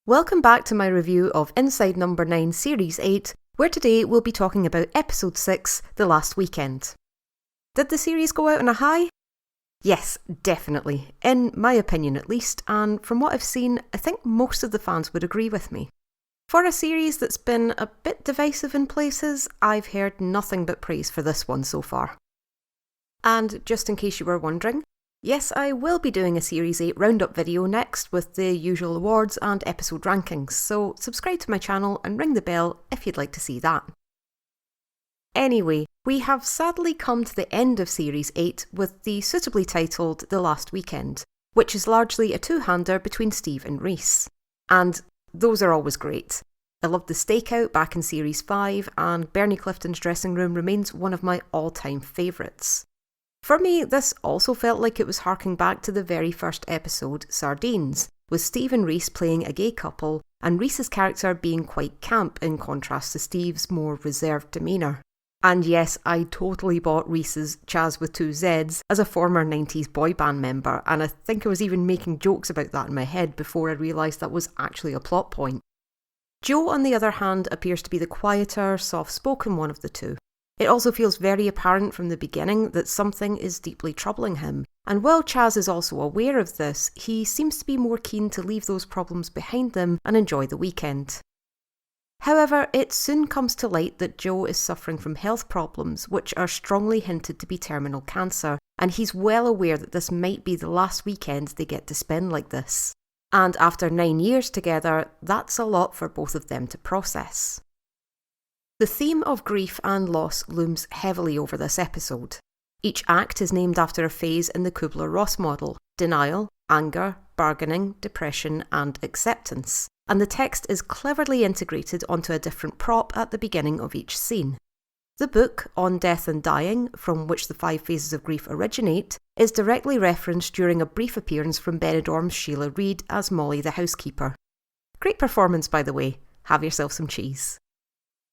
Welcome back to my review of Inside Number 9 Series 8, where today we'll be talking about Episode 6, The Last Weekend. Did the series go out on a high? Yes, definitely, in my opinion at least, and from what I've seen, I think most of the fans would agree with me. For a series that's been a bit divisive in places, I've heard nothing but praise for this one so far. And just in case you were wondering, yes, I will be doing a Series 8 roundup video next with the usual awards and episode rankings, so subscribe to my channel and ring the bell if you'd like to see that. Anyway, we have sadly come to the end of Series 8 with the suitably titled The Last Weekend, which is largely a two-hander between Steve and Reese. And those are always great. I loved the stakeout back in Series 5, and Bernie Clifton's dressing room remains one of my all-time favourites. For me, this also felt like it was harking back to the very first episode, Sardines, with Steve and Reese playing a gay couple, and Reese's character being quite camp in contrast to Steve's more reserved demeanour. And yes, I totally bought Reese's Chaz with two Zs as a former 90s boy band member, and I think I was even making jokes about that in my head before I realised that was actually a plot point. Joe, on the other hand, appears to be the quieter, soft-spoken one of the two. It also feels very apparent from the beginning that something is deeply troubling him, and while Chaz is also aware of this, he seems to be more keen to leave those problems behind them and enjoy the weekend. However, it soon comes to light that Joe is suffering from health problems which are strongly hinted to be terminal cancer, and he's well aware that this might be the last weekend they get to spend like this. And after 9 years together, that's a lot for both of them to process. The theme of grief and loss looms heavily over this episode. Each act is named after a phase in the Kubler-Ross model: denial, anger, bargaining, depression, and acceptance. And the text is cleverly integrated onto a different prop at the beginning of each scene. The book, On Death and Dying, from which the 5 phases of grief originate, is directly referenced during a brief appearance from Benidorm's Sheila Reid as Molly the housekeeper. Great performance, by the way. Have yourself some cheese.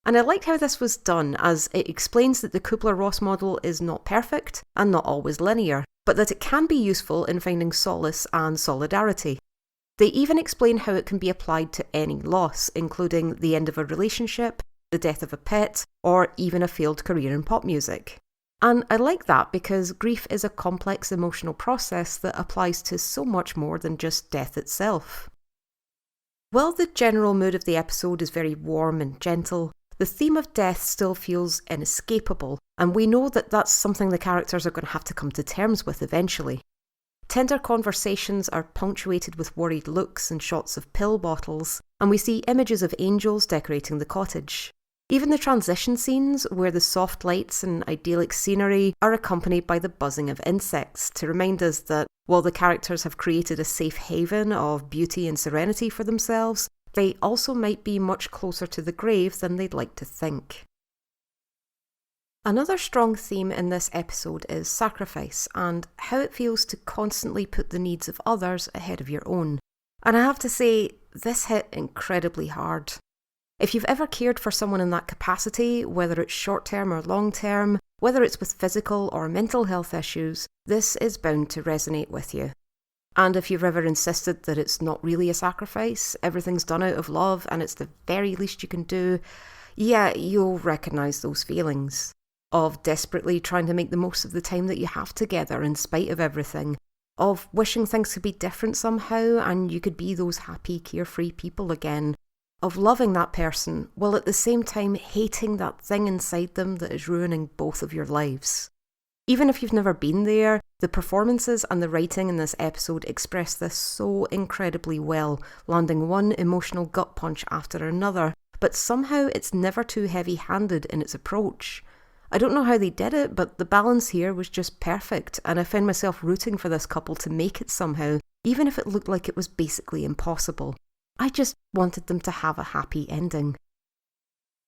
And I like how this was done, as it explains that the Kubler-Ross model is not perfect and not always linear, but that it can be useful in finding solace and solidarity. They even explain how it can be applied to any loss, including the end of a relationship, the death of a pet, or even a failed career in pop music. And I like that because grief is a complex emotional process that applies to so much more than just death itself. While the general mood of the episode is very warm and gentle, the theme of death still feels inescapable, and we know that that's something the characters are going to have to come to terms with eventually. Tender conversations are punctuated with worried looks and shots of pill bottles, and we see images of angels decorating the cottage. Even the transition scenes, where the soft lights and idyllic scenery are accompanied by the buzzing of insects to remind us that, while the characters have created a safe haven of beauty and serenity for themselves, they also might be much closer to the grave than they'd like to think. Another strong theme in this episode is sacrifice and how it feels to constantly put the needs of others ahead of your own. And I have to say, this hit incredibly hard. If you've ever cared for someone in that capacity, whether it's short-term or long-term, whether it's with physical or mental health issues, this is bound to resonate with you. And if you've ever insisted that it's not really a sacrifice, everything's done out of love and it's the very least you can do, yeah, you'll recognise those feelings. Of desperately trying to make the most of the time that you have together in spite of everything. Of wishing things could be different somehow and you could be those happy, carefree people again. Of loving that person, while at the same time hating that thing inside them that is ruining both of your lives. Even if you've never been there, the performances and the writing in this episode express this so incredibly well, landing one emotional gut punch after another, but somehow it's never too heavy-handed in its approach. I don't know how they did it, but the balance here was just perfect, and I found myself rooting for this couple to make it somehow, even if it looked like it was basically impossible. I just wanted them to have a happy ending.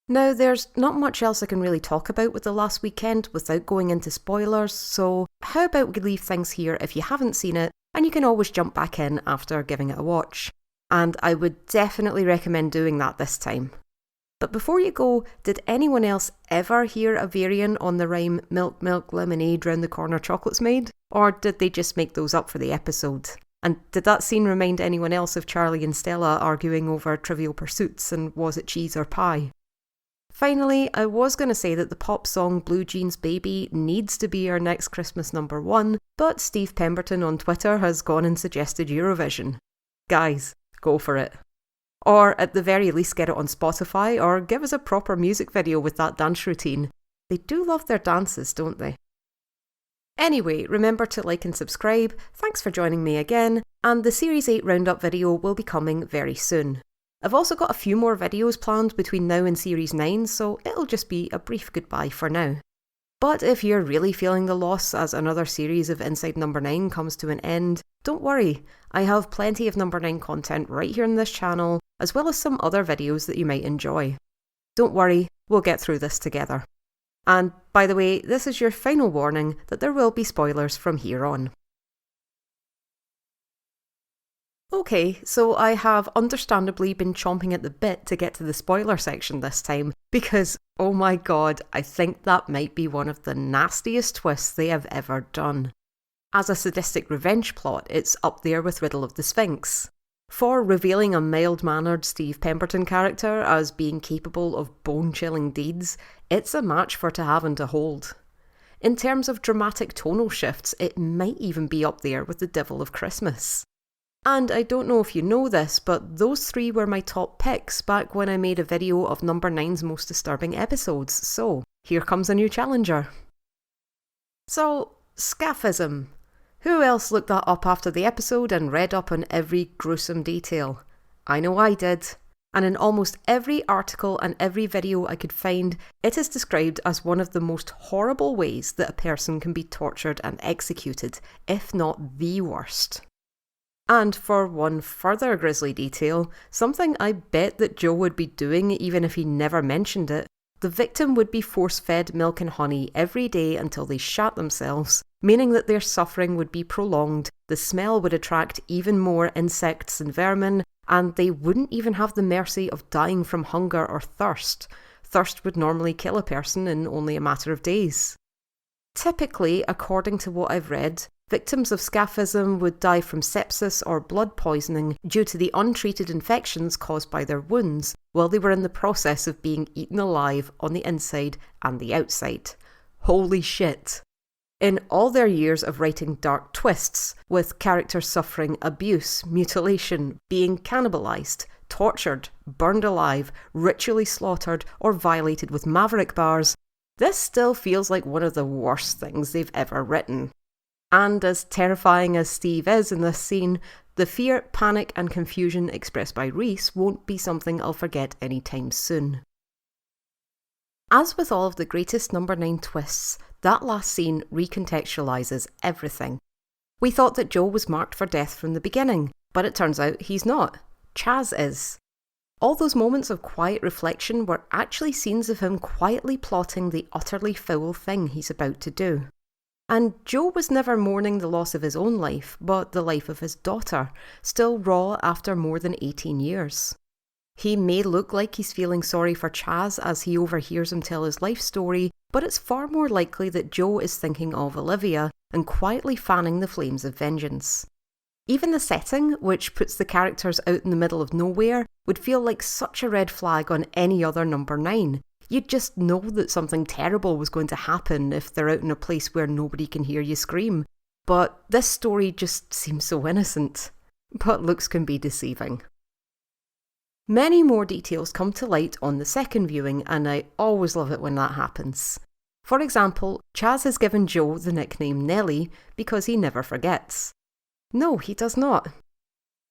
Now, there's not much else I can really talk about with The Last Weekend without going into spoilers, so how about we leave things here if you haven't seen it, and you can always jump back in after giving it a watch. And I would definitely recommend doing that this time. But before you go, did anyone else ever hear a variant on the rhyme "milk, milk, lemonade, round the corner chocolate's made"? Or did they just make those up for the episode? And did that scene remind anyone else of Charlie and Stella arguing over Trivial Pursuits and was it cheese or pie? Finally, I was going to say that the pop song Blue Jeans Baby needs to be our next Christmas number one, but Steve Pemberton on Twitter has gone and suggested Eurovision. Guys, go for it. Or at the very least get it on Spotify, or give us a proper music video with that dance routine. They do love their dances, don't they? Anyway, remember to like and subscribe, thanks for joining me again, and the Series 8 Roundup video will be coming very soon. I've also got a few more videos planned between now and Series 9, so it'll just be a brief goodbye for now. But if you're really feeling the loss as another series of Inside Number 9 comes to an end, don't worry, I have plenty of Number 9 content right here on this channel, as well as some other videos that you might enjoy. Don't worry, we'll get through this together. And by the way, this is your final warning that there will be spoilers from here on. Okay, so I have understandably been chomping at the bit to get to the spoiler section this time, because, oh my god, I think that might be one of the nastiest twists they have ever done. As a sadistic revenge plot, it's up there with Riddle of the Sphinx. For revealing a mild-mannered Steve Pemberton character as being capable of bone-chilling deeds, it's a match for to have and to hold. In terms of dramatic tonal shifts, it might even be up there with The Devil of Christmas. And I don't know if you know this, but those three were my top picks back when I made a video of Number 9's most disturbing episodes, so here comes a new challenger. So, scaphism. Who else looked that up after the episode and read up on every gruesome detail? I know I did. And in almost every article and every video I could find, it is described as one of the most horrible ways that a person can be tortured and executed, if not the worst. And for one further grisly detail, something I bet that Joe would be doing even if he never mentioned it, the victim would be force-fed milk and honey every day until they shat themselves, meaning that their suffering would be prolonged, the smell would attract even more insects and vermin, and they wouldn't even have the mercy of dying from hunger or thirst. Thirst would normally kill a person in only a matter of days. Typically, according to what I've read, victims of scaphism would die from sepsis or blood poisoning due to the untreated infections caused by their wounds while they were in the process of being eaten alive on the inside and the outside. Holy shit! In all their years of writing dark twists, with characters suffering abuse, mutilation, being cannibalised, tortured, burned alive, ritually slaughtered, or violated with maverick bars, this still feels like one of the worst things they've ever written. And as terrifying as Steve is in this scene, the fear, panic and confusion expressed by Reese won't be something I'll forget anytime soon. As with all of the greatest Number 9 twists, that last scene recontextualises everything. We thought that Joe was marked for death from the beginning, but it turns out he's not. Chaz is. All those moments of quiet reflection were actually scenes of him quietly plotting the utterly foul thing he's about to do. And Joe was never mourning the loss of his own life, but the life of his daughter, still raw after more than 18 years. He may look like he's feeling sorry for Chaz as he overhears him tell his life story, but it's far more likely that Joe is thinking of Olivia and quietly fanning the flames of vengeance. Even the setting, which puts the characters out in the middle of nowhere, would feel like such a red flag on any other Number 9. You'd just know that something terrible was going to happen if they're out in a place where nobody can hear you scream. But this story just seems so innocent. But looks can be deceiving. Many more details come to light on the second viewing, and I always love it when that happens. For example, Chaz has given Joe the nickname Nellie because he never forgets. No, he does not.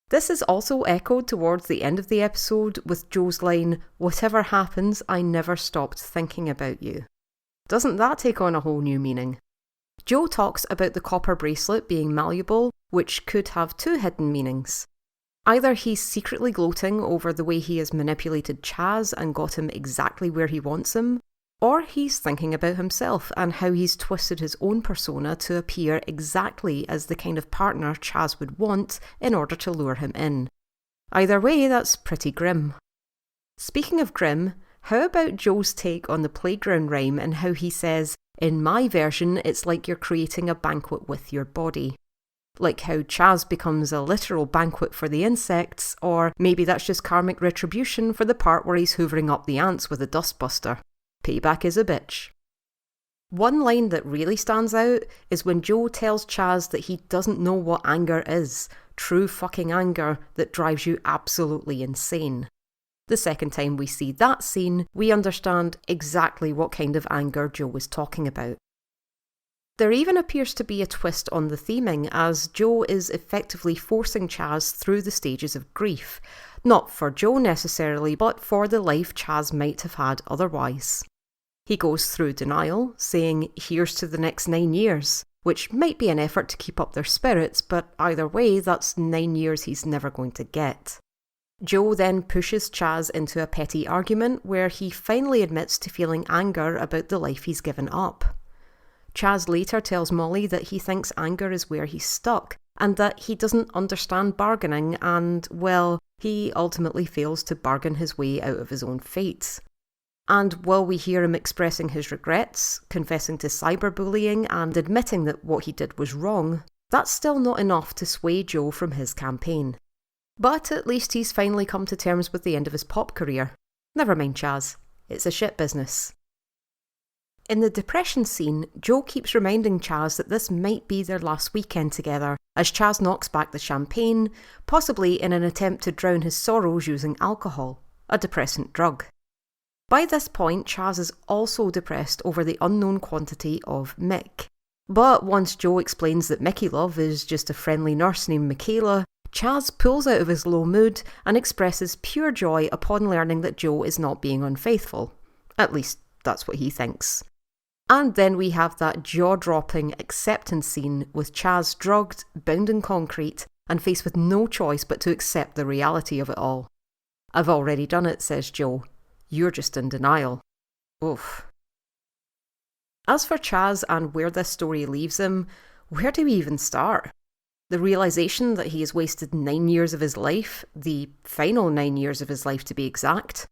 This is also echoed towards the end of the episode with Joe's line, "Whatever happens, I never stopped thinking about you." Doesn't that take on a whole new meaning? Joe talks about the copper bracelet being malleable, which could have two hidden meanings. Either he's secretly gloating over the way he has manipulated Chaz and got him exactly where he wants him, or he's thinking about himself and how he's twisted his own persona to appear exactly as the kind of partner Chaz would want in order to lure him in. Either way, that's pretty grim. Speaking of grim, how about Joe's take on the playground rhyme and how he says, "In my version, it's like you're creating a banquet with your body." like how Chaz becomes a literal banquet for the insects, or maybe that's just karmic retribution for the part where he's hoovering up the ants with a dustbuster. Payback is a bitch. One line that really stands out is when Joe tells Chaz that he doesn't know what anger is, true fucking anger that drives you absolutely insane. The second time we see that scene, we understand exactly what kind of anger Joe was talking about. There even appears to be a twist on the theming, as Joe is effectively forcing Chaz through the stages of grief, not for Joe necessarily, but for the life Chaz might have had otherwise. He goes through denial, saying here's to the next 9 years, which might be an effort to keep up their spirits, but either way, that's 9 years he's never going to get. Joe then pushes Chaz into a petty argument where he finally admits to feeling anger about the life he's given up. Chaz later tells Molly that he thinks anger is where he's stuck, and that he doesn't understand bargaining and, well, he ultimately fails to bargain his way out of his own fate. And while we hear him expressing his regrets, confessing to cyberbullying and admitting that what he did was wrong, that's still not enough to sway Joe from his campaign. But at least he's finally come to terms with the end of his pop career. Never mind Chaz, it's a shit business. In the depression scene, Joe keeps reminding Chaz that this might be their last weekend together, as Chaz knocks back the champagne, possibly in an attempt to drown his sorrows using alcohol, a depressant drug. By this point, Chaz is also depressed over the unknown quantity of Mick. But once Joe explains that Mickey Love is just a friendly nurse named Michaela, Chaz pulls out of his low mood and expresses pure joy upon learning that Joe is not being unfaithful. At least, that's what he thinks. And then we have that jaw-dropping acceptance scene with Chaz drugged, bound in concrete, and faced with no choice but to accept the reality of it all. "I've already done it," says Joe. "You're just in denial." Oof. As for Chaz and where this story leaves him, where do we even start? The realisation that he has wasted 9 years of his life, the final 9 years of his life to be exact.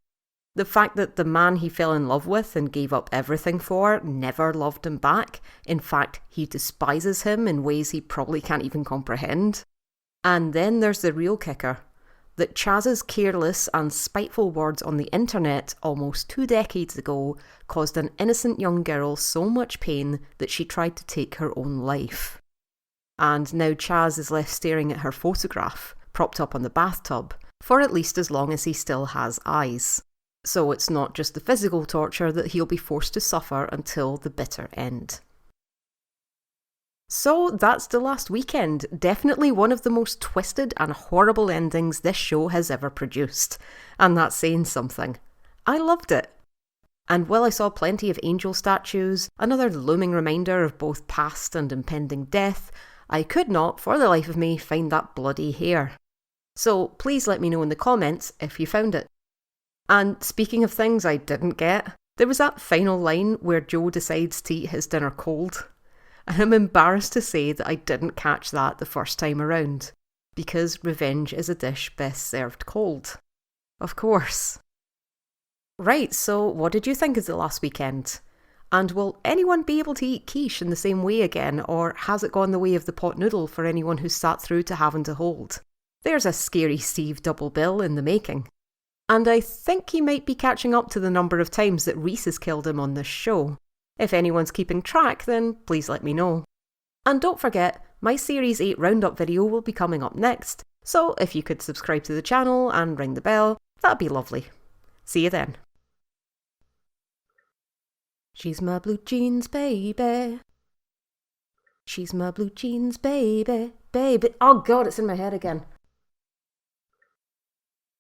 The fact that the man he fell in love with and gave up everything for never loved him back. In fact, he despises him in ways he probably can't even comprehend. And then there's the real kicker. That Chaz's careless and spiteful words on the internet almost 2 decades ago caused an innocent young girl so much pain that she tried to take her own life. And now Chaz is left staring at her photograph, propped up on the bathtub, for at least as long as he still has eyes. So it's not just the physical torture that he'll be forced to suffer until the bitter end. So that's The Last Weekend, definitely one of the most twisted and horrible endings this show has ever produced. And that's saying something. I loved it. And while I saw plenty of angel statues, another looming reminder of both past and impending death, I could not, for the life of me, find that bloody hair. So please let me know in the comments if you found it. And speaking of things I didn't get, there was that final line where Joe decides to eat his dinner cold. And I'm embarrassed to say that I didn't catch that the first time around, because revenge is a dish best served cold. Of course. Right, so what did you think of The Last Weekend? And will anyone be able to eat quiche in the same way again, or has it gone the way of the pot noodle for anyone who's sat through to Having to Hold? There's a scary Steve double bill in the making. And I think he might be catching up to the number of times that Reese has killed him on this show. If anyone's keeping track, then please let me know. And don't forget, my Series 8 roundup video will be coming up next, so if you could subscribe to the channel and ring the bell, that'd be lovely. See you then. She's my blue jeans baby. She's my blue jeans baby, baby. Oh god, it's in my head again.